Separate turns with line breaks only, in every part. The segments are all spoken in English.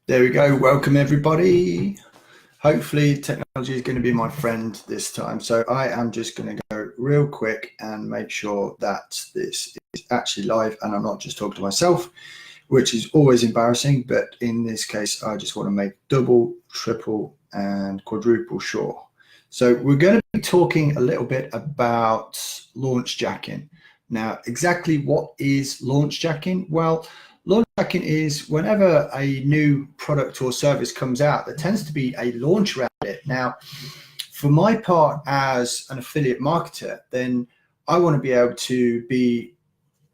There we go. Welcome, everybody. Hopefully, technology is going to be my friend this time. So I am just going to go real quick and make sure that this is actually live and I'm not just talking to myself, which is always embarrassing. But in this case, I just want to make double, triple, and quadruple sure. So we're going to be talking a little bit about launch jacking. Now, exactly what is launch jacking? Well, launch jacking is whenever a new product or service comes out, there tends to be a launch around it. Now, for my part as an affiliate marketer, then I want to be able to be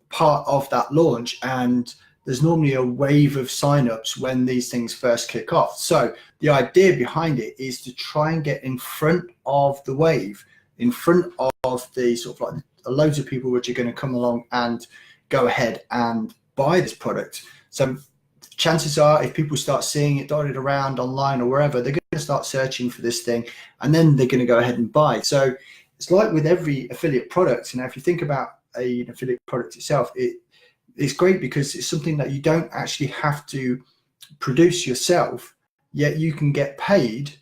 part of that launch, and there's normally a wave of signups when these things first kick off. So the idea behind it is to try and get in front of the wave, in front of the sort of like loads of people which are going to come along and go ahead and buy this product. So chances are, if people start seeing it dotted around online or wherever, they're going to start searching for this thing, and then they're going to go ahead and buy. So it's like with every affiliate product. If you think about an affiliate product itself, it's great because it's something that you don't actually have to produce yourself, yet you can get paid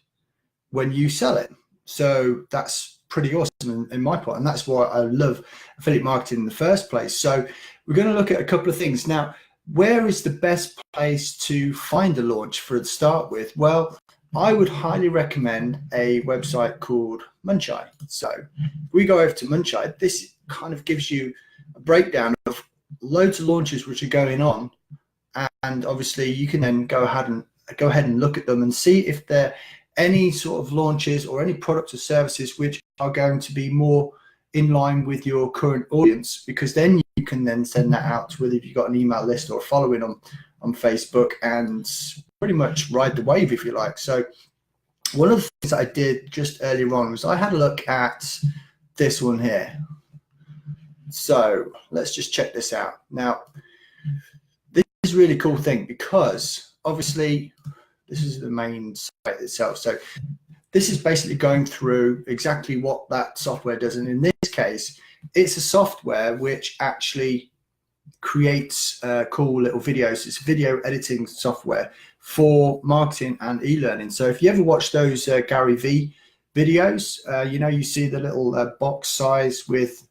when you sell it. So that's pretty awesome in my part, and that's why I love affiliate marketing in the first place. So we're going to look at a couple of things. Now, where is the best place to find a launch for the start with? Well, I would highly recommend a website called Munchai. So if we go over to Munchai, this kind of gives you a breakdown of loads of launches which are going on, and obviously you can then go ahead and look at them and see if there are any sort of launches or any products or services which are going to be more in line with your current audience, because then you can then send that out to whether you've got an email list or following on Facebook and pretty much ride the wave, if you like. So one of the things that I did just earlier on was I had a look at this one here. So let's just check this out. Now, this is a really cool thing because obviously this is the main site itself. So this is basically going through exactly what that software does. And in this case, it's a software which actually creates cool little videos. It's video editing software for marketing and e-learning. So if you ever watch those Gary V videos, you see the little box size with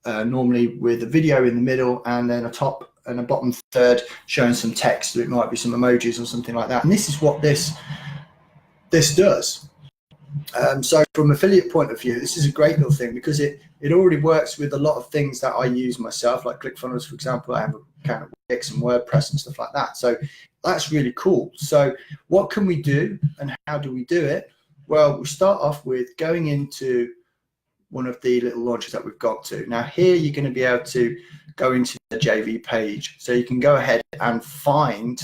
normally with a video in the middle and then a top and a bottom third showing some text. So it might be some emojis or something like that. And this is what this does. So from affiliate point of view, this is a great little thing because it already works with a lot of things that I use myself, like ClickFunnels, for example. I have an account of Wix and WordPress and stuff like that. So that's really cool. So what can we do and how do we do it? Well, we start off with going into one of the little launches that we've got to. Now here you're going to be able to go into the JV page. So you can go ahead and find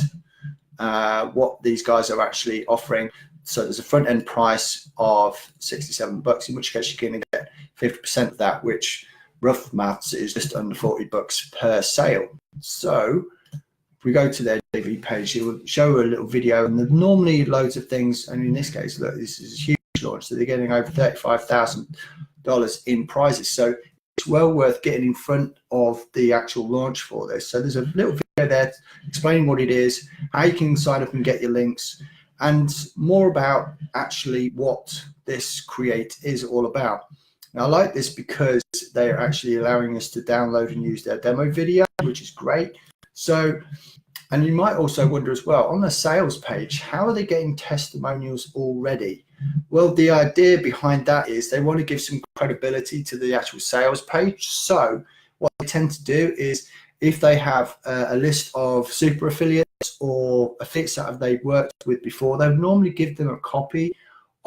what these guys are actually offering. So there's a front end price of $67, in which case you're going to get 50% of that, which rough maths is just under $40 per sale. So if we go to their JV page, it will show a little video, and there's normally loads of things. And in this case, look, this is a huge launch. So they're getting over $35,000 in prizes. So it's well worth getting in front of the actual launch for this. So there's a little video there explaining what it is, how you can sign up and get your links, and more about actually what this Create is all about. Now, I like this because they are actually allowing us to download and use their demo video, which is great. So, and you might also wonder as well, on the sales page, how are they getting testimonials already? Well, the idea behind that is they want to give some credibility to the actual sales page. So what they tend to do is, if they have a list of super affiliates or affiliates that they've worked with before, they'll normally give them a copy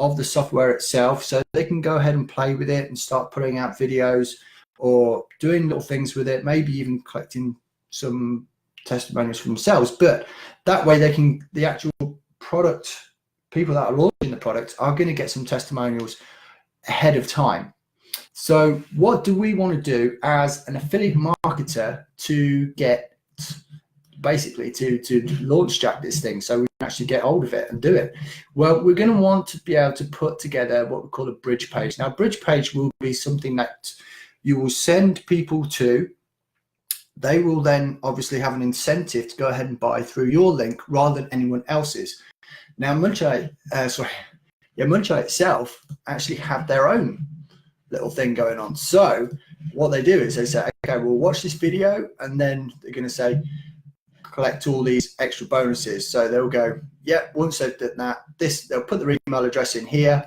of the software itself so they can go ahead and play with it and start putting out videos or doing little things with it, maybe even collecting some testimonials for themselves. But that way they can, the actual product, people that are launching the product are going to get some testimonials ahead of time. So what do we want to do as an affiliate marketer to get basically to launch jack this thing so we can actually get hold of it and do it? Well, we're going to want to be able to put together what we call a bridge page. Now, a bridge page will be something that you will send people to they will then obviously have an incentive to go ahead and buy through your link rather than anyone else's. Now, Munchite itself actually have their own little thing going on. So what they do is they say, okay, we'll watch this video, and then they're going to say, collect all these extra bonuses. So they'll go, yeah, once they've done that, they'll put their email address in here.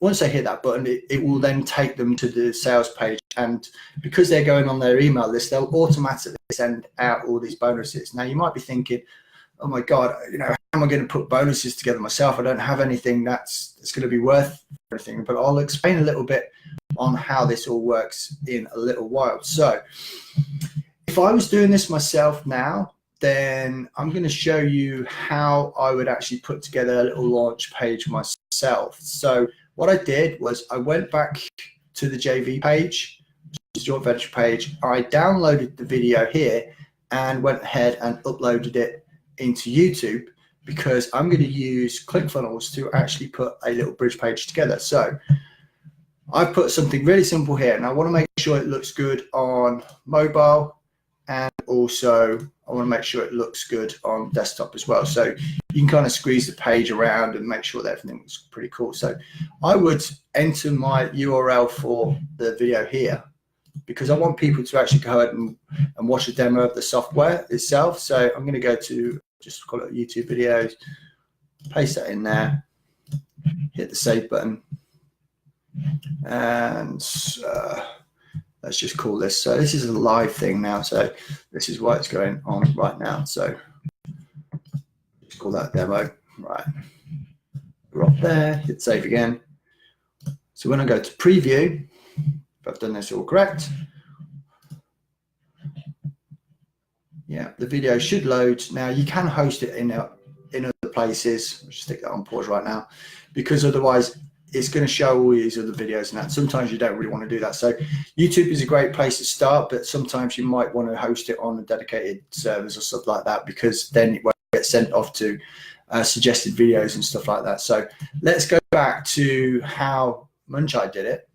Once they hit that button, it will then take them to the sales page. And because they're going on their email list, they'll automatically send out all these bonuses. Now, you might be thinking, oh my God, how am I going to put bonuses together myself? I don't have anything that's going to be worth anything. But I'll explain a little bit on how this all works in a little while. So if I was doing this myself now, then I'm going to show you how I would actually put together a little launch page myself. So what I did was I went back to the JV page, joint venture page. I downloaded the video here and went ahead and uploaded it into YouTube, because I'm going to use ClickFunnels to actually put a little bridge page together. So I've put something really simple here, and I want to make sure it looks good on mobile, and also I want to make sure it looks good on desktop as well. So you can kind of squeeze the page around and make sure that everything looks pretty cool. So I would enter my URL for the video here, because I want people to actually go ahead and watch a demo of the software itself. So I'm going to go to, just call it YouTube videos, paste that in there, hit the save button, and let's just call this. So this is a live thing now. So this is why it's going on right now. So just call that demo. Right. We're up there, hit save again. So when I go to preview, if I've done this all correct, yeah, the video should load. Now you can host it in other places. I'll just stick that on pause right now, because otherwise it's going to show all these other videos and that. Sometimes you don't really want to do that. So YouTube is a great place to start, but sometimes you might want to host it on a dedicated servers or stuff like that, because then it won't get sent off to suggested videos and stuff like that. So let's go back to how Munchite did it.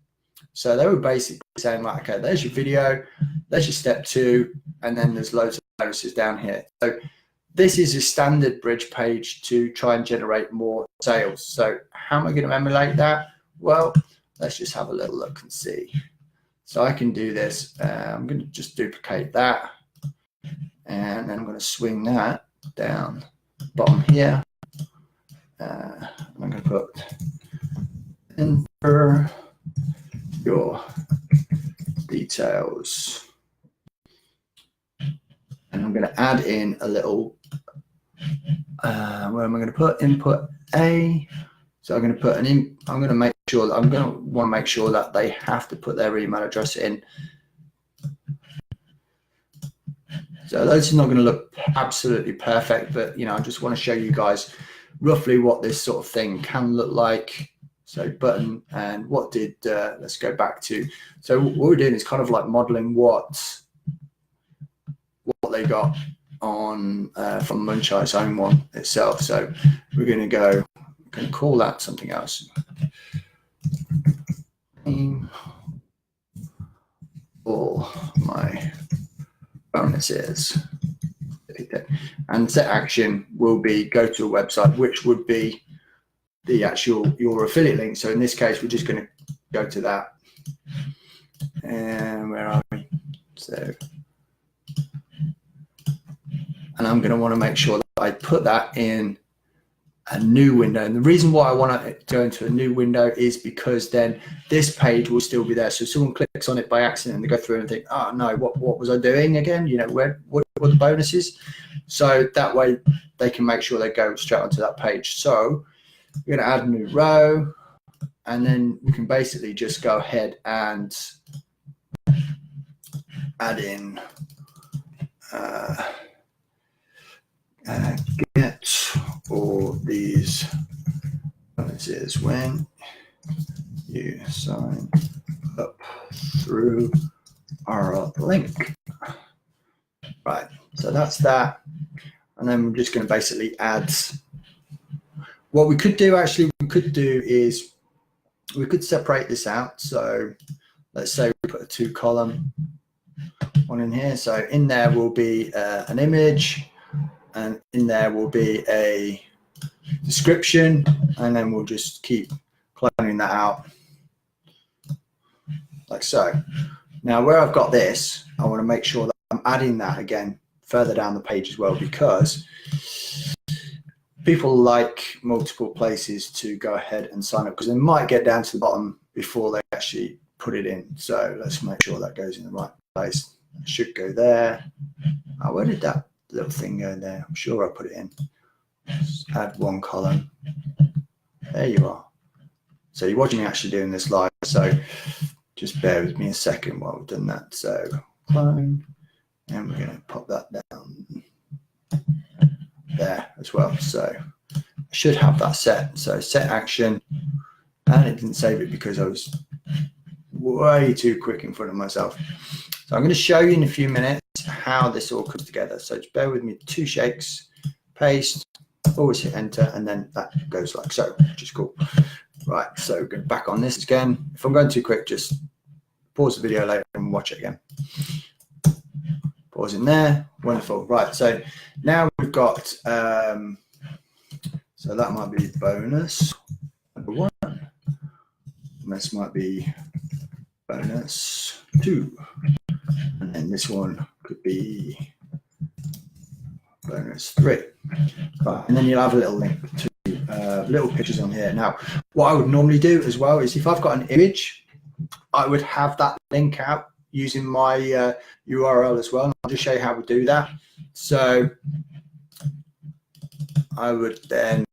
So they were basically saying, like, okay, there's your video, there's your step 2, and then there's loads of bonuses down here. So this is a standard bridge page to try and generate more sales. So how am I going to emulate that? Well, let's just have a little look and see. So I can do this. I'm going to just duplicate that, and then I'm going to swing that down bottom here. I'm going to put enter your details, and I'm going to add in a little where am I going to put input A. So I'm going to put an in, I'm going to make sure that I'm going to want to make sure that they have to put their email address in. So this is not going to look absolutely perfect, but I just want to show you guys roughly what this sort of thing can look like. So button, and what did let's go back to. So what we're doing is kind of like modeling what they got on from Munchite's own one itself. So we're going to call that something else. All my bonuses, and set action will be go to a website, which would be the actual your affiliate link. So in this case, we're just going to go to that. And where are we? So, and I'm going to want to make sure that I put that in a new window. And the reason why I want to go into a new window is because then this page will still be there. So if someone clicks on it by accident and they go through and think, oh no, what was I doing again? What were the bonuses? So that way they can make sure they go straight onto that page. So we're going to add a new row, and then we can basically just go ahead and add in get all these bonuses when you sign up through our link. Right, so that's that. And then we're just going to basically add. What we could do is we could separate this out. So let's say we put a 2-column, one in here. So in there will be an image, and in there will be a description, and then we'll just keep cloning that out like so. Now where I've got this, I want to make sure that I'm adding that again further down the page as well, because people like multiple places to go ahead and sign up, because they might get down to the bottom before they actually put it in. So let's make sure that goes in the right place. It should go there. Oh, where did that little thing go there? I'm sure I put it in. Just add one column. There you are. So you're watching me actually doing this live, so just bear with me a second while we've done that. So clone, and we're going to pop that down there as well. So I should have that set. So set action, and it didn't save it because I was way too quick in front of myself. So I'm going to show you in a few minutes how this all comes together. So just bear with me, 2 shakes, paste, always hit enter, and then that goes like so, which is cool. Right, so we're going back on this again. If I'm going too quick, just pause the video later and watch it again. Pause in there, wonderful. Right, so now we've got, so that might be bonus number 1. And this might be bonus 2. And then this one could be bonus 3. Right, and then you'll have a little link to little pictures on here. Now, what I would normally do as well is if I've got an image, I would have that link out using my URL as well. And I'll just show you how we do that. So I would then,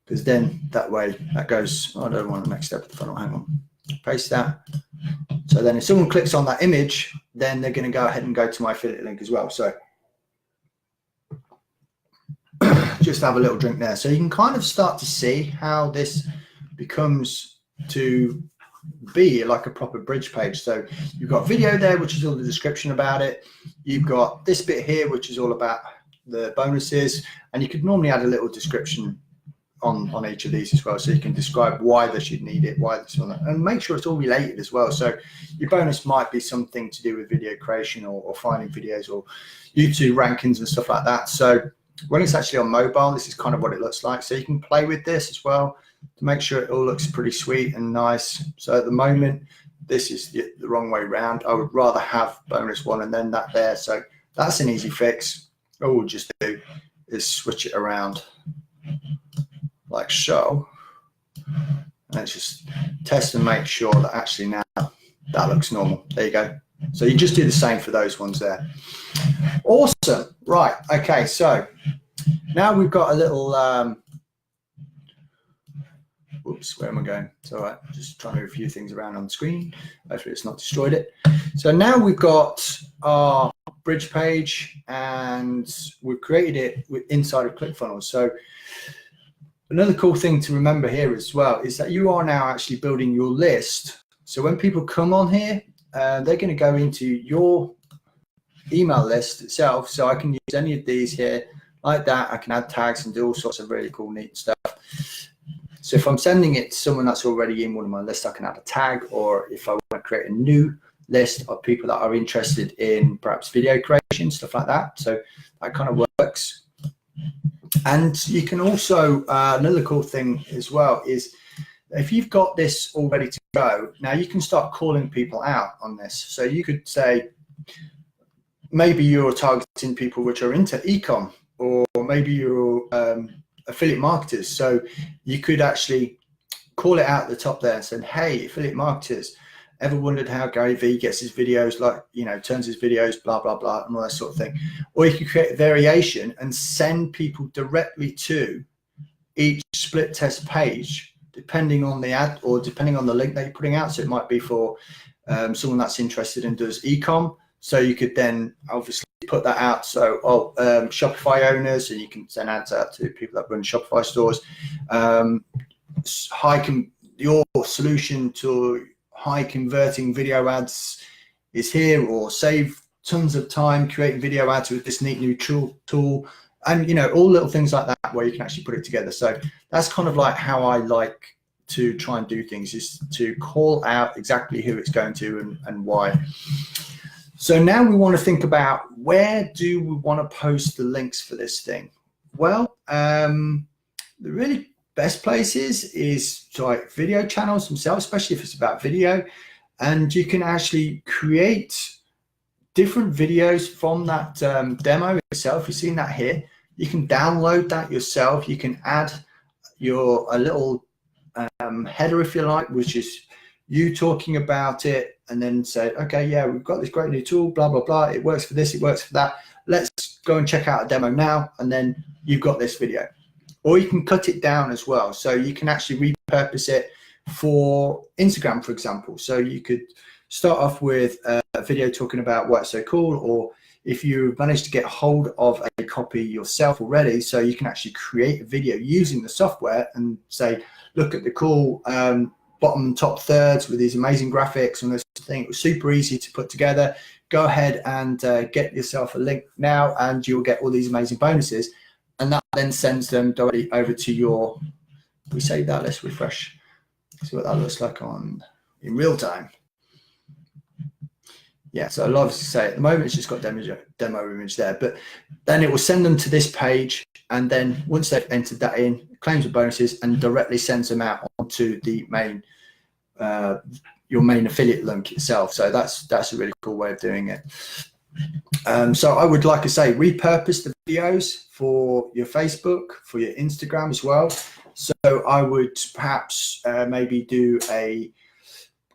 because then that way that goes, oh, I don't want the next step of the funnel, hang on, paste that. So then if someone clicks on that image, then they're going to go ahead and go to my affiliate link as well. So just have a little drink there. So you can kind of start to see how this becomes to be like a proper bridge page. So you've got video there, which is all the description about it. You've got this bit here, which is all about the bonuses. And you could normally add a little description on each of these as well, so you can describe why they should need it, why this one, and make sure it's all related as well. So your bonus might be something to do with video creation or finding videos or YouTube rankings and stuff like that. So when it's actually on mobile, this is kind of what it looks like. So you can play with this as well to make sure it all looks pretty sweet and nice. So at the moment, this is the wrong way around. I would rather have bonus 1 and then that there. So that's an easy fix. All we'll just do is switch it around like so. And let's just test and make sure that actually now that looks normal. There you go. So you just do the same for those ones there. Awesome. Right. Okay. So now we've got a little, whoops, where am I going? It's all right. Just trying to move a few things around on the screen. Hopefully it's not destroyed it. So now we've got our bridge page and we've created it inside of ClickFunnels. So another cool thing to remember here as well is that you are now actually building your list. So when people come on here, they're going to go into your email list itself. So I can use any of these here like that. I can add tags and do all sorts of really cool, neat stuff. So if I'm sending it to someone that's already in one of my lists, I can add a tag, or if I want to create a new list of people that are interested in perhaps video creation, stuff like that. So that kind of works. And you can also, another cool thing as well is if you've got this all ready to go, now you can start calling people out on this. So you could say, maybe you're targeting people which are into ecom, or maybe you're affiliate marketers. So you could actually call it out at the top there and say, hey, affiliate marketers, ever wondered how Gary Vee gets his videos, like, you know, turns his videos, blah, blah, blah, and all that sort of thing. Or you could create a variation and send people directly to each split test page, depending on the ad or depending on the link that you're putting out. So it might be for someone that's interested and does ecom. So you could then obviously put that out. So Shopify owners, and you can send ads out to people that run Shopify stores. Your solution to high converting video ads is here, or save tons of time creating video ads with this neat new tool, and you know, all little things like that where you can actually put it together. So that's kind of like how I like to try and do things is to call out exactly who it's going to and why. So now we want to think about, where do we want to post the links for this thing? Well, the really best places is like video channels themselves, especially if it's about video. And you can actually create different videos from that demo itself. You've seen that here. You can download that yourself. You can add a little header, if you like, which is you talking about it, and then say, okay, yeah, we've got this great new tool, blah, blah, blah. It works for this, it works for that. Let's go and check out a demo now. And then you've got this video. Or you can cut it down as well. So you can actually repurpose it for Instagram, for example. So you could start off with a video talking about what's so cool, or if you manage to get hold of a copy yourself already, so you can actually create a video using the software and say, look at the cool bottom and top thirds with these amazing graphics and this thing. It was super easy to put together. Go ahead and get yourself a link now, and you'll get all these amazing bonuses. And that then sends them directly over to your, we save that, let's refresh, see what that looks like in real time. Yeah, so I'll obviously say at the moment it's just got demo image there, but then it will send them to this page, and then once they've entered that in, it claims the bonuses and directly sends them out onto the main your main affiliate link itself. So that's a really cool way of doing it. So I would, like I say, repurpose the videos for your Facebook, for your Instagram as well. So I would perhaps maybe do a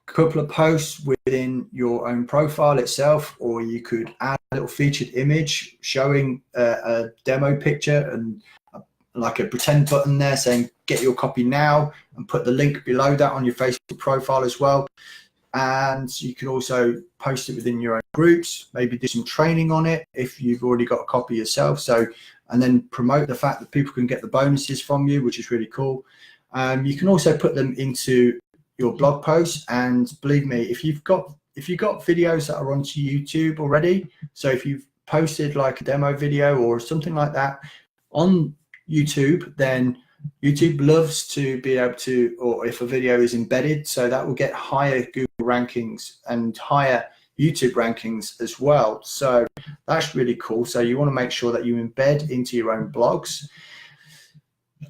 couple of posts within your own profile itself, or you could add a little featured image showing a demo picture and like a pretend button there saying get your copy now, and put the link below that on your Facebook profile as well. And you can also post it within your own groups, maybe do some training on it if you've already got a copy yourself. So, and then promote the fact that people can get the bonuses from you, which is really cool. You can also put them into your blog posts, and believe me, if you've got videos that are onto YouTube already, so if you've posted like a demo video or something like that on YouTube, then YouTube loves to be able to, or if a video is embedded, so that will get higher Google rankings and higher YouTube rankings as well. So that's really cool. So you want to make sure that you embed into your own blogs.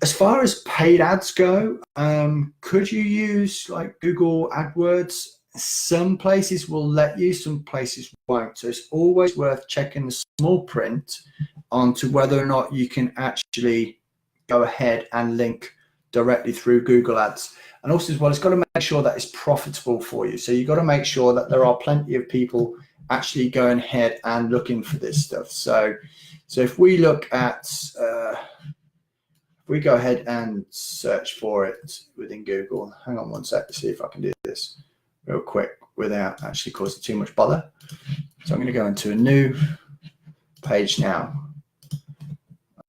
As far as paid ads go, could you use like Google AdWords? Some places will let you, some places won't. So it's always worth checking the small print onto whether or not you can actually go ahead and link directly through Google Ads. And also as well, it's got to make sure that it's profitable for you. So you've got to make sure that there are plenty of people actually going ahead and looking for this stuff. So if we look at, if we go ahead and search for it within Google, hang on one sec to see if I can do this real quick without actually causing too much bother. So I'm going to go into a new page now.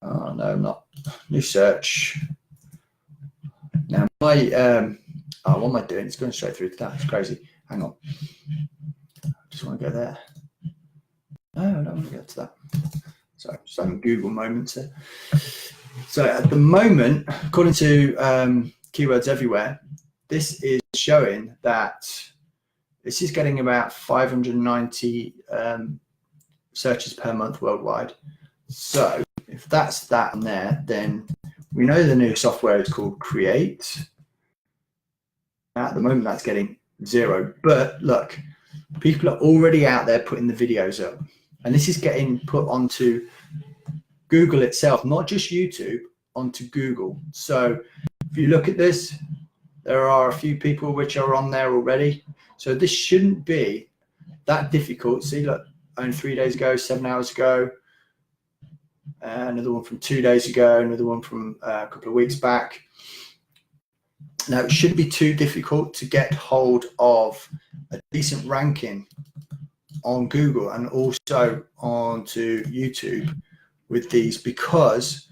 Oh, no, not new search. Now, what am I doing? It's going straight through to that. It's crazy. Hang on. I just want to go there. No, I don't want to get to that. Sorry, just having Google moments here. So at the moment, according to Keywords Everywhere, this is showing that this is getting about 590 searches per month worldwide. So if that's that on there, then we know the new software is called Create. At the moment, that's getting 0. But look, people are already out there putting the videos up. And this is getting put onto Google itself, not just YouTube, onto Google. So if you look at this, there are a few people which are on there already. So this shouldn't be that difficult. See, look, only 3 days ago, 7 hours ago, another one from 2 days ago, another one from a couple of weeks back. Now, it shouldn't be too difficult to get hold of a decent ranking on Google and also onto YouTube with these, because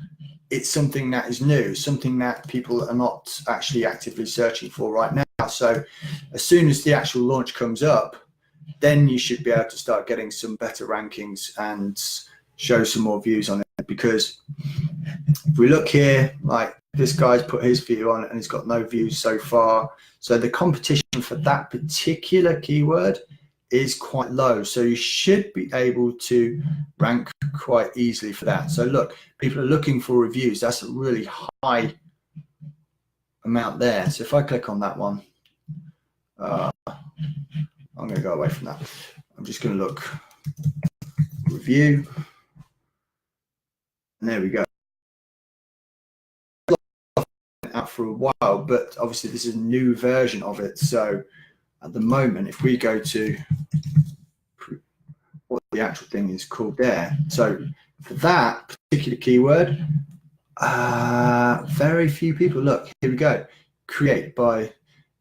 it's something that is new, something that people are not actually actively searching for right now. So as soon as the actual launch comes up, then you should be able to start getting some better rankings and show some more views on it. Because if we look here, like this guy's put his view on and he's got no views so far. So the competition for that particular keyword is quite low. So you should be able to rank quite easily for that. So look, people are looking for reviews. That's a really high amount there. So if I click on that one, I'm going to go away from that. I'm just going to look review. And there we go. Out for a while, but obviously this is a new version of it. So at the moment, if we go to what the actual thing is called there, so for that particular keyword, very few people. Look, here we go. Create by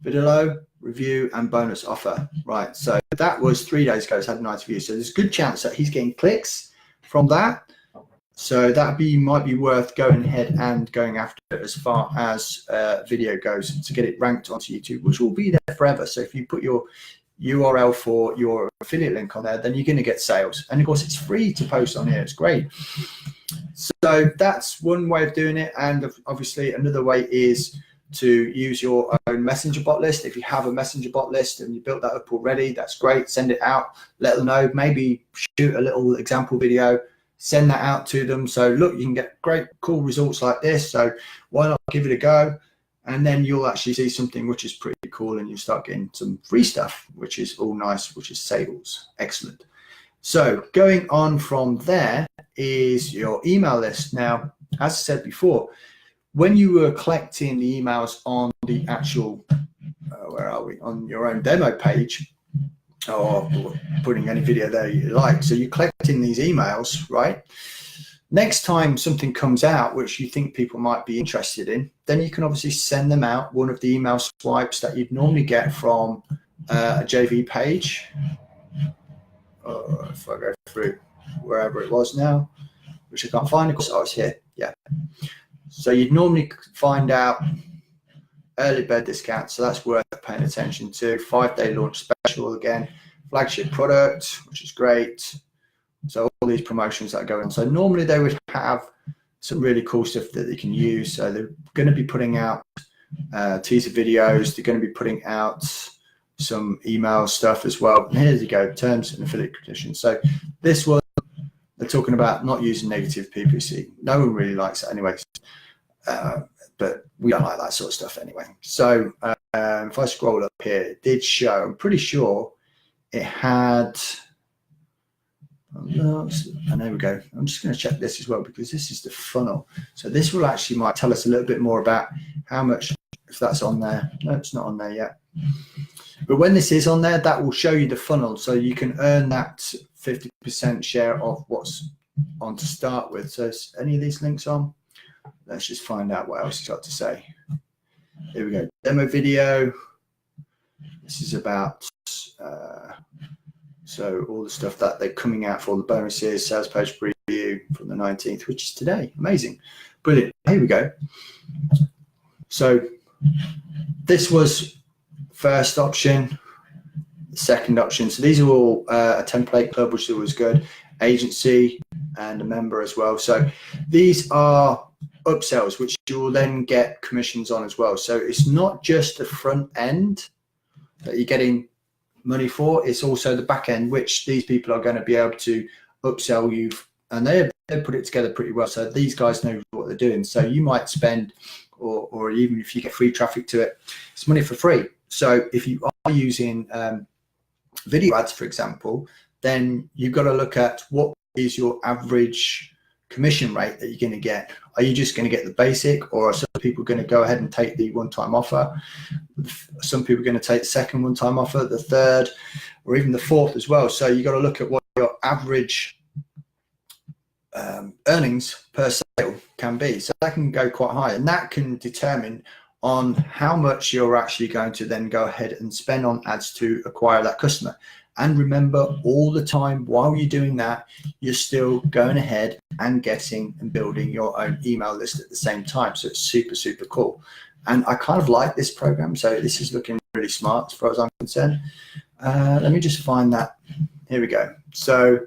video, review, and bonus offer. Right. So that was 3 days ago. It's had 90 views. So there's a good chance that he's getting clicks from that. So that might be worth going ahead and going after it as far as video goes to get it ranked onto YouTube, which will be there forever. So if you put your URL for your affiliate link on there, then you're going to get sales. And of course, it's free to post on here. It's great. So that's one way of doing it. And obviously another way is to use your own messenger bot list. If you have a messenger bot list and you built that up already, that's great. Send it out, let them know, maybe shoot a little example video, send that out to them. So look, you can get great, cool results like this. So why not give it a go? And then you'll actually see something which is pretty cool, and you start getting some free stuff, which is all nice, which is sales. Excellent. So going on from there is your email list. Now, as I said before, when you were collecting the emails on the actual, where are we, on your own demo page, or putting any video there you like, so you're collecting these emails, right? Next time something comes out which you think people might be interested in, then you can obviously send them out one of the email swipes that you'd normally get from a JV page. If I go through wherever it was now, which I can't find, of course, it's here. Yeah. So you'd normally find out early bird discount, so that's worth paying attention to. 5-day launch special, again, flagship product, which is great. So all these promotions that are going on. So normally they would have some really cool stuff that they can use. So they're going to be putting out teaser videos. They're going to be putting out some email stuff as well. And here you go, terms and affiliate conditions. So this one, they're talking about not using negative PPC. No one really likes it anyway. But we don't like that sort of stuff anyway. So if I scroll up here, it did show, I'm pretty sure it had, and there we go. I'm just going to check this as well, because this is the funnel. So this will actually might tell us a little bit more about how much, if that's on there. No, it's not on there yet. But when this is on there, that will show you the funnel. So you can earn that 50% share of what's on to start with. So is any of these links on? Let's just find out what else he's got to say. Here we go. Demo video. This is about so all the stuff that they're coming out for, the bonuses, sales page preview from the 19th, which is today. Amazing. Brilliant. Here we go. So this was first option, second option. So these are all a template club, which was good, agency, and a member as well. So these are upsells, which you will then get commissions on as well. So it's not just the front end that you're getting money for, it's also the back end, which these people are going to be able to upsell you, and they put it together pretty well. So these guys know what they're doing. So you might spend, or even if you get free traffic to it, it's money for free. So if you are using video ads, for example, then you've got to look at what is your average commission rate that you're going to get. Are you just going to get the basic, or are some people going to go ahead and take the one-time offer? Some people are going to take the second one-time offer, the third, or even the fourth as well. So you got to look at what your average earnings per sale can be. So that can go quite high, and that can determine on how much you're actually going to then go ahead and spend on ads to acquire that customer. And remember, all the time while you're doing that, you're still going ahead and getting and building your own email list at the same time. So it's super, super cool. And I kind of like this program. So this is looking really smart as far as I'm concerned. Let me just find that. Here we go. So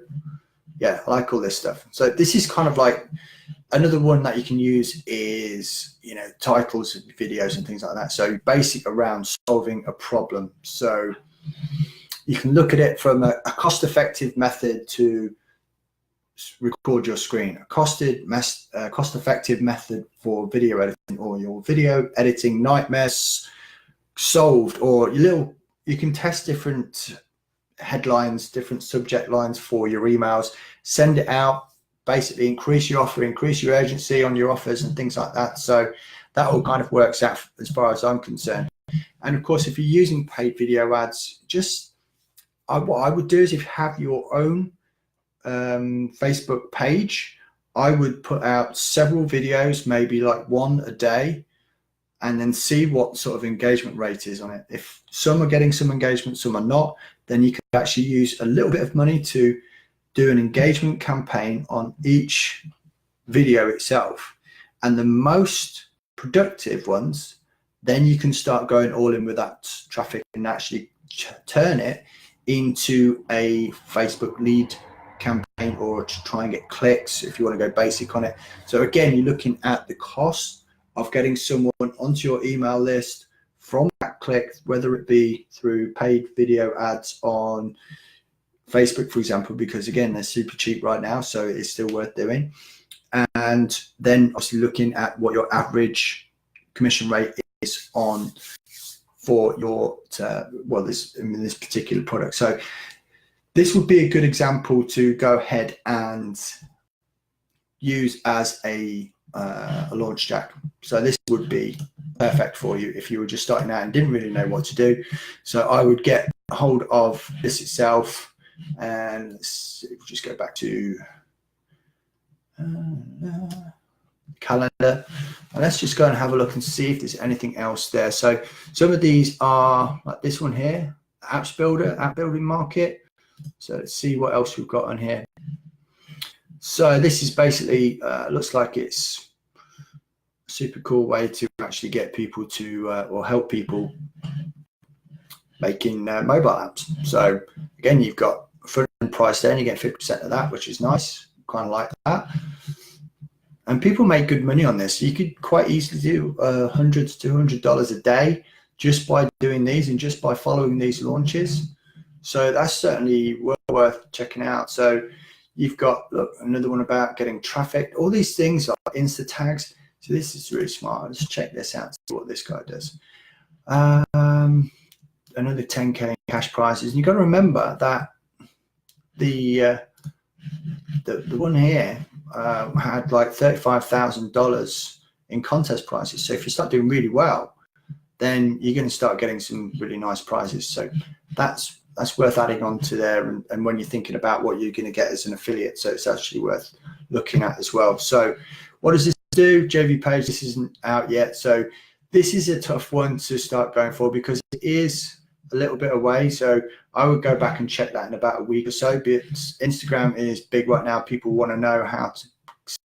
yeah, I like all this stuff. So this is kind of like Another one that you can use is, you know, titles of videos and things like that. So basic around solving a problem. So you can look at it from a cost-effective method to record your screen, a cost-effective method for video editing, or your video editing nightmares solved, or you can test different headlines, different subject lines for your emails, send it out, basically increase your offer, increase your urgency on your offers and things like that. So that all kind of works out as far as I'm concerned. And of course, if you're using paid video ads, what I would do is, if you have your own Facebook page, I would put out several videos, maybe like one a day, and then see what sort of engagement rate is on it. If some are getting some engagement, some are not, then you can actually use a little bit of money to do an engagement campaign on each video itself. And the most productive ones, then you can start going all in with that traffic and actually turn it into a Facebook lead campaign, or to try and get clicks if you want to go basic on it. So again, you're looking at the cost of getting someone onto your email list from that click, whether it be through paid video ads on Facebook, for example, because again, they're super cheap right now, so it's still worth doing. And then obviously looking at what your average commission rate is on for your this particular product. So this would be a good example to go ahead and use as a launch jack. So this would be perfect for you if you were just starting out and didn't really know what to do. So I would get hold of this itself, and let's just go back to calendar, and let's just go and have a look and see if there's anything else there. So some of these are like this one here, apps builder, app building market. So let's see what else we've got on here. So this is basically looks like it's a super cool way to actually get people to or help people making mobile apps. So again, you've got front end price there, and you get 50% of that, which is nice. Kind of like that. And people make good money on this. You could quite easily do $100 to $200 a day just by doing these and just by following these launches. So that's certainly worth checking out. So you've got, look, another one about getting traffic. All these things are Insta tags. So this is really smart. Let's check this out, see what this guy does. Another 10K in cash prizes. And you've got to remember that the one here had like $35,000 in contest prizes. So if you start doing really well, then you're going to start getting some really nice prizes. So that's worth adding on to there. And when you're thinking about what you're going to get as an affiliate, so it's actually worth looking at as well. So what does this do? JV page, this isn't out yet. So this is a tough one to start going for because it is a little bit away. So I would go back and check that in about a week or so. But Instagram is big right now. People want to know how to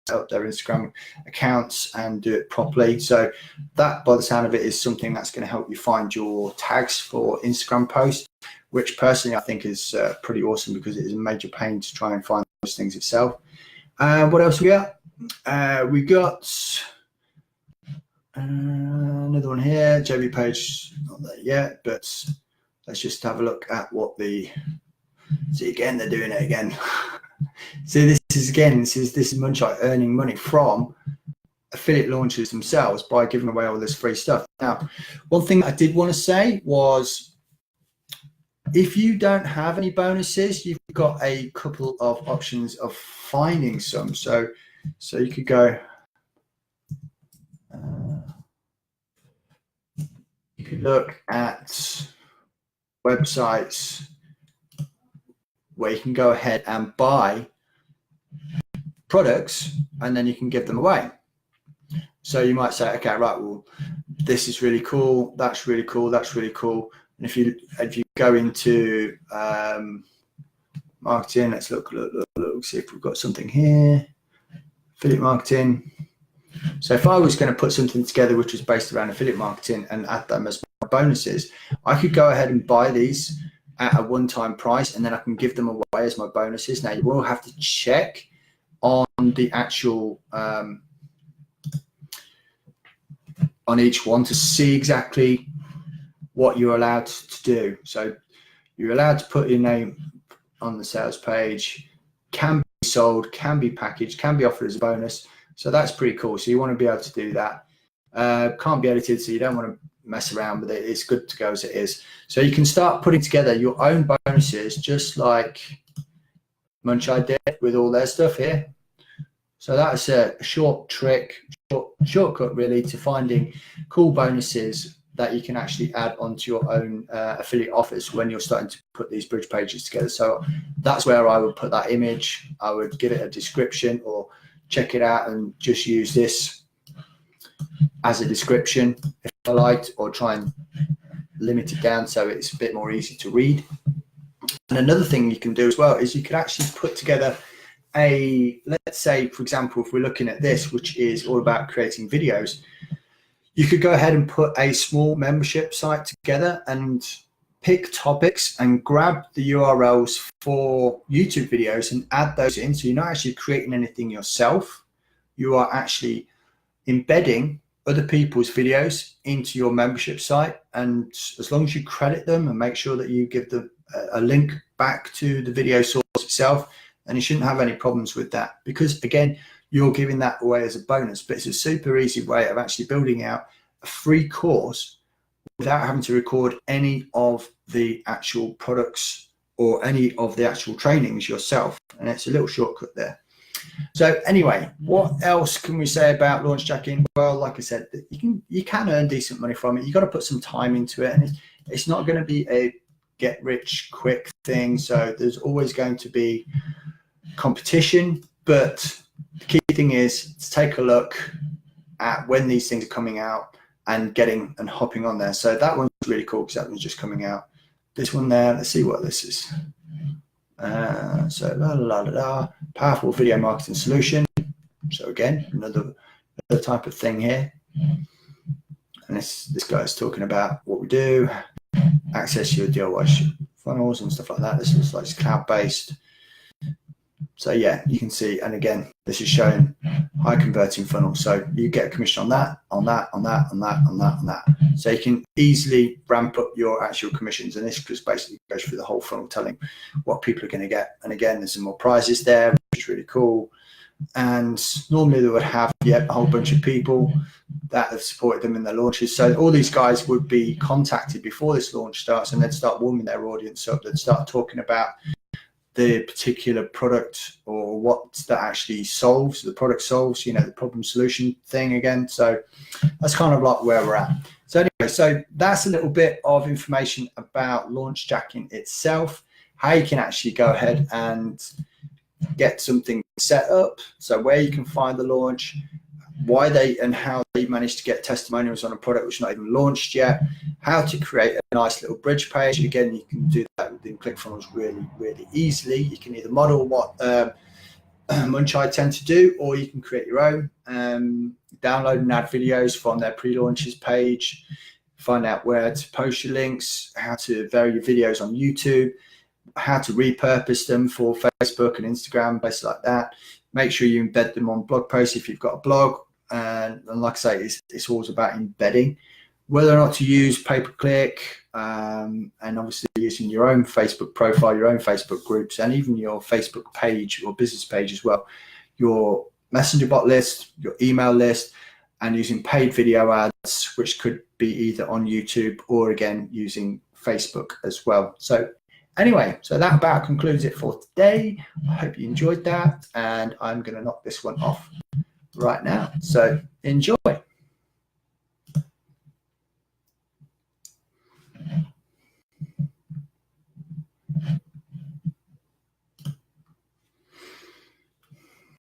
set up their Instagram accounts and do it properly. So that, by the sound of it, is something that's going to help you find your tags for Instagram posts, which personally I think is pretty awesome because it is a major pain to try and find those things itself. What else we got? We got another one here, JV page, not there yet, but let's just have a look at what see again, they're doing it again. So this is much like earning money from affiliate launchers themselves by giving away all this free stuff. Now, one thing I did want to say was, if you don't have any bonuses, you've got a couple of options of finding some. So you could go, you could look at websites where you can go ahead and buy products and then you can give them away. So you might say, okay, right, well, this is really cool, that's really cool, that's really cool. And if you go into marketing, let's look, see if we've got something here. Affiliate marketing. So if I was going to put something together which was based around affiliate marketing and add them as my bonuses, I could go ahead and buy these at a one-time price and then I can give them away as my bonuses. Now you will have to check on the actual on each one to see exactly what you're allowed to do. So you're allowed to put your name on the sales page, can be sold, can be packaged, can be offered as a bonus. So that's pretty cool. So you want to be able to do that. Can't be edited, so you don't want to mess around with it. It's good to go as it is. So you can start putting together your own bonuses, just like Munchai did with all their stuff here. So that's a short trick, shortcut really to finding cool bonuses that you can actually add onto your own affiliate offers when you're starting to put these bridge pages together. So that's where I would put that image. I would give it a description or check it out and just use this as a description if I liked, or try and limit it down so it's a bit more easy to read. And another thing you can do as well is you can actually put together let's say, for example, if we're looking at this, which is all about creating videos, you could go ahead and put a small membership site together and pick topics and grab the URLs for YouTube videos and add those in. So you're not actually creating anything yourself. You are actually embedding other people's videos into your membership site. And as long as you credit them and make sure that you give them a link back to the video source itself, and you shouldn't have any problems with that, because again, you're giving that away as a bonus. But it's a super easy way of actually building out a free course without having to record any of the actual products or any of the actual trainings yourself. And it's a little shortcut there. So anyway, what else can we say about launch jacking? Well, like I said, you can earn decent money from it. You got to put some time into it, and it's not going to be a get rich quick thing. So there's always going to be competition, but the key thing is to take a look at when these things are coming out and hopping on there. So that one's really cool because that one's just coming out. This one there, let's see what this is. So powerful video marketing solution. So again, another type of thing here. And this guy's talking about what we do, access your DIY funnels and stuff like that. This is like cloud-based. So yeah, you can see, and again, this is showing high converting funnels. So you get a commission on that. So you can easily ramp up your actual commissions. And this just basically goes through the whole funnel, telling what people are going to get. And again, there's some more prizes there, which is really cool. And normally they would have a whole bunch of people that have supported them in their launches. So all these guys would be contacted before this launch starts, and they'd start warming their audience up. They'd start talking about the particular product or what that actually solves, the product solves, the problem solution thing again. So that's kind of like where we're at. So anyway, so that's a little bit of information about launch jacking itself, how you can actually go ahead and get something set up. So where you can find the launch, why they and how they managed to get testimonials on a product which is not even launched yet, how to create a nice little bridge page. Again, you can do that within ClickFunnels really, really easily. You can either model what Munchai tend to do, or you can create your own, download and add videos from their pre-launches page, find out where to post your links, how to vary your videos on YouTube, how to repurpose them for Facebook and Instagram, places like that. Make sure you embed them on blog posts if you've got a blog. And like I say, it's always about embedding, whether or not to use pay-per-click, and obviously using your own Facebook profile, your own Facebook groups, and even your Facebook page or business page as well, your messenger bot list, your email list, and using paid video ads, which could be either on YouTube or again using Facebook as well. So anyway, so that about concludes it for today. I hope you enjoyed that, and I'm going to knock this one off right now. So enjoy.